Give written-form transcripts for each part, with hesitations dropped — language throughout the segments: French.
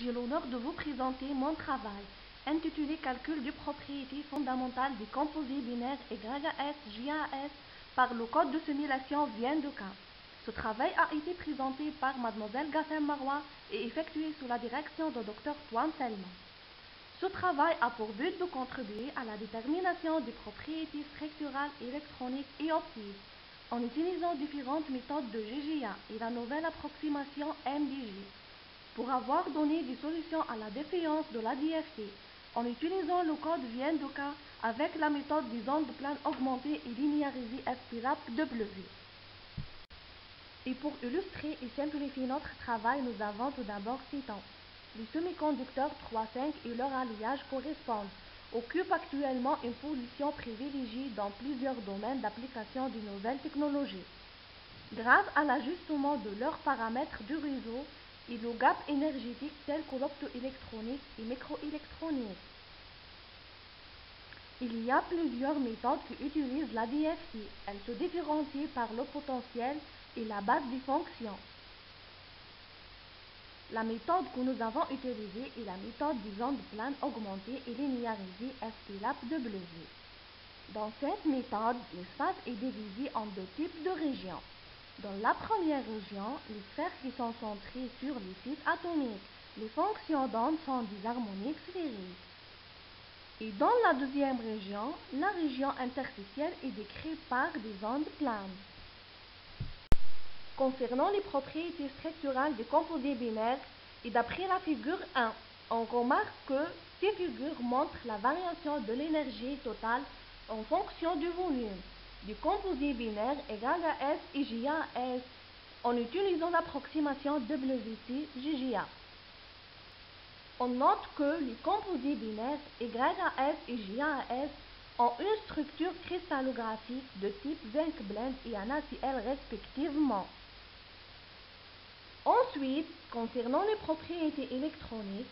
J'ai l'honneur de vous présenter mon travail, intitulé Calcul des propriétés fondamentales des composés binaires YS-JAS par le code de simulation VN2K. Ce travail a été présenté par Mademoiselle Gassem Maroua et effectué sous la direction de Dr Toine Selma. Ce travail a pour but de contribuer à la détermination des propriétés structurales, électroniques et optiques en utilisant différentes méthodes de GGA et la nouvelle approximation MDG. Pour avoir donné des solutions à la défiance de la DFT en utilisant le code VN2K avec la méthode des ondes planes augmentées et linéarisées SPLAP-W. Et pour illustrer et simplifier notre travail, nous avons tout d'abord citons. Les semi-conducteurs 3,5 et leur alliage correspondent, occupent actuellement une position privilégiée dans plusieurs domaines d'application des nouvelles technologies. Grâce à l'ajustement de leurs paramètres du réseau et le gap énergétique tel que l'optoélectronique et microélectronique. Il y a plusieurs méthodes qui utilisent la DFT. Elles se différencient par le potentiel et la base des fonctions. La méthode que nous avons utilisée est la méthode des ondes planes augmentées et linéarisées SPLAP-W. Dans cette méthode, l'espace est divisé en deux types de régions. Dans la première région, les sphères qui sont centrées sur les sites atomiques, les fonctions d'onde sont des harmoniques sphériques. Et dans la deuxième région, la région interstitielle est décrite par des ondes planes. Concernant les propriétés structurales des composés binaires, et d'après la figure 1, on remarque que ces figures montrent la variation de l'énergie totale en fonction du volume du composé binaire YAS et JAS en utilisant l'approximation WT-GGA. On note que les composés binaires YAS et JAS ont une structure cristallographique de type zinc blende et NaCl respectivement. Ensuite, concernant les propriétés électroniques,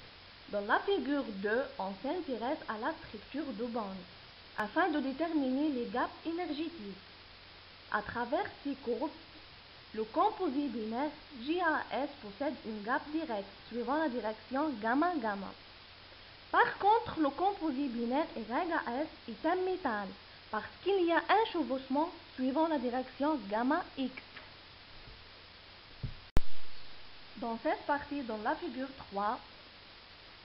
dans la figure 2, on s'intéresse à la structure de bande afin de déterminer les gaps énergétiques. À travers ces courbes, le composé binaire JAS possède une gap directe suivant la direction gamma-gamma. Par contre, le composé binaire YAS est un métal parce qu'il y a un chevauchement suivant la direction gamma-X. Dans cette partie, dans la figure 3,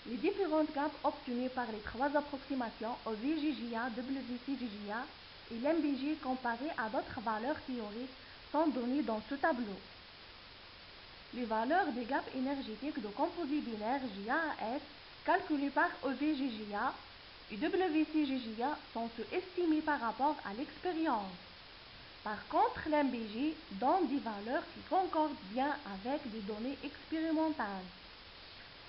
les différentes gaps obtenues par les trois approximations OV-GGA, WT-GGA et l'MBG comparées à d'autres valeurs théoriques sont données dans ce tableau. Les valeurs des gaps énergétiques de composés binaires JAS calculées par OV-GGA et WT-GGA sont estimées par rapport à l'expérience. Par contre, l'MBG donne des valeurs qui concordent bien avec des données expérimentales.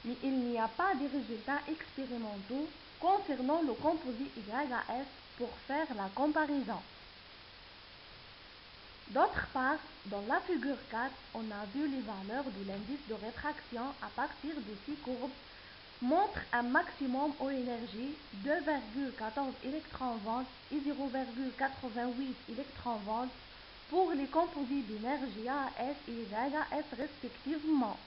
Mais il n'y a pas de résultats expérimentaux concernant le composé YAS pour faire la comparaison. D'autre part, dans la figure 4, on a vu les valeurs de l'indice de réfraction à partir de ces courbes montrent un maximum aux énergies 2,14 électronvolts et 0,88 électronvolts pour les composés binaires JAS et YAS respectivement.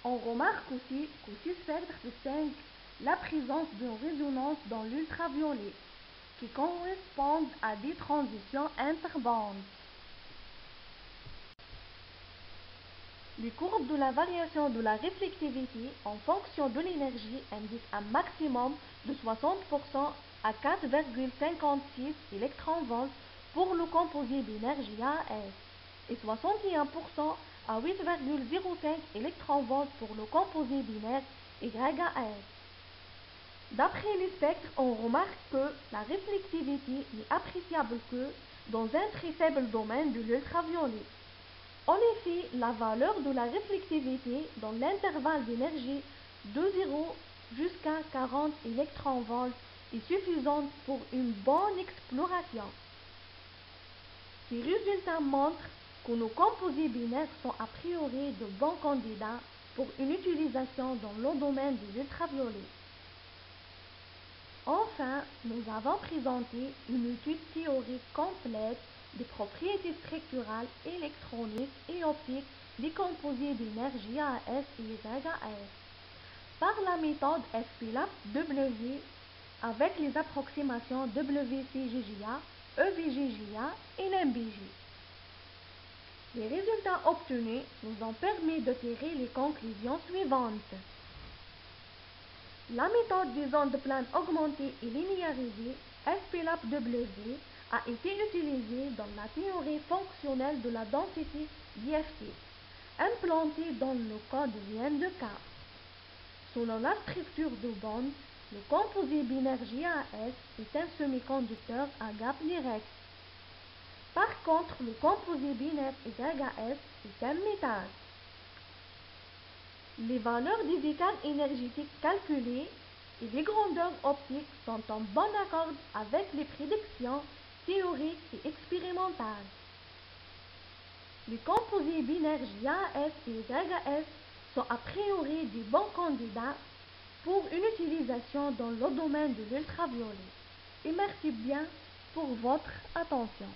On remarque aussi que ces spectres distinguent la présence d'une résonance dans l'ultraviolet, qui correspondent à des transitions interbandes. Les courbes de la variation de la réflectivité en fonction de l'énergie indiquent un maximum de 60% à 4,56 électronvolts pour le composé binaire JAS et 61% à 8,05 électronvolts pour le composé binaire YAS. D'après les spectres, on remarque que la réflectivité n'est appréciable que dans un très faible domaine de l'ultraviolet. En effet, la valeur de la réflectivité dans l'intervalle d'énergie de 0 jusqu'à 40 électronvolts est suffisante pour une bonne exploration. Ces résultats montrent que nos composés binaires sont a priori de bons candidats pour une utilisation dans le domaine des ultraviolets. Enfin, nous avons présenté une étude théorique complète des propriétés structurales, électroniques et optiques les composés binaires JAS et YAS par la méthode SPLAP-W avec les approximations WCGJA, EVGJA et NMBJ. Les résultats obtenus nous ont permis de tirer les conclusions suivantes. La méthode des ondes planes augmentées et linéarisées, SPLAP-W, a été utilisée dans la théorie fonctionnelle de la densité d'IFT, implantée dans le code Wien de K. Selon la structure de bande, le composé binaire JAS est un semi-conducteur à gap direct. Par contre, le composé binaire YAS est un métal. Les valeurs des écarts énergétiques calculées et les grandeurs optiques sont en bon accord avec les prédictions théoriques et expérimentales. Les composés binaires JAS et YAS sont a priori des bons candidats pour une utilisation dans le domaine de l'ultraviolet. Et merci bien pour votre attention.